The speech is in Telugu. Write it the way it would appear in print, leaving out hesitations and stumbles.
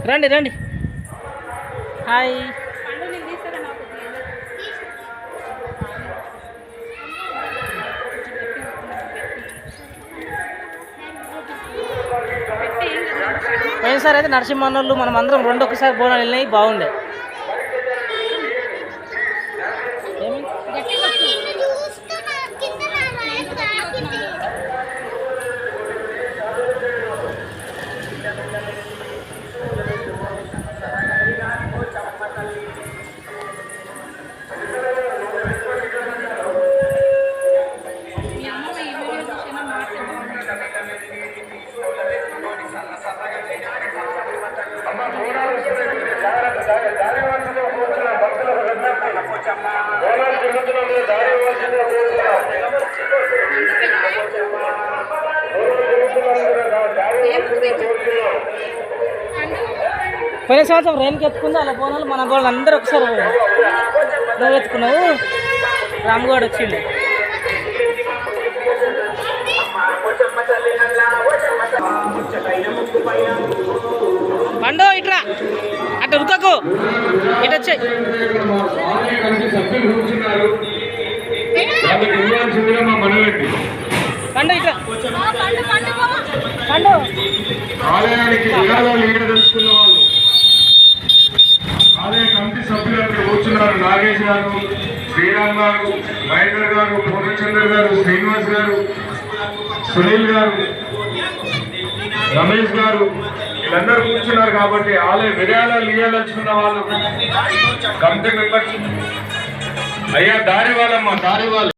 రండి రండి. హాయ్. పోయినసారి అయితే నరసింహన్నోళ్ళు మనం అందరం ఒకసారి బోనాలు వెళ్ళినాయి, బాగుండే. పోయిన సంవత్సరం రైన్కి ఎత్తుకుంది అలా బోనాలు మన వాళ్ళు అందరూ ఒకసారి నువ్వు ఎత్తుకున్నావు, రామ్గౌడ్ వచ్చిండు. పండు ఇట్రా, అట్లా ఉరుకకు, ఇటు వచ్చాయి. పండు ఇట్రా, పండు. ఆలయానికి విరాళాలు తెలుసుకున్న వాళ్ళు ఆలయ కమిటీ సభ్యులు అక్కడ కూర్చున్నారు. నాగేష్ గారు, శ్రీరామ్ గారు, మహేందర్ గారు, పూర్ణచంద్ర గారు, శ్రీనివాస్ గారు, సునీల్ గారు, రమేష్ గారు, వీళ్ళందరూ కూర్చున్నారు. కాబట్టి ఆలయ విరాళాలు ఇవ్వాలనుకున్న వాళ్ళు కమిటీ మెంబర్స్ అయ్యా దారి వాళ్ళమ్మ, దారి వాళ్ళు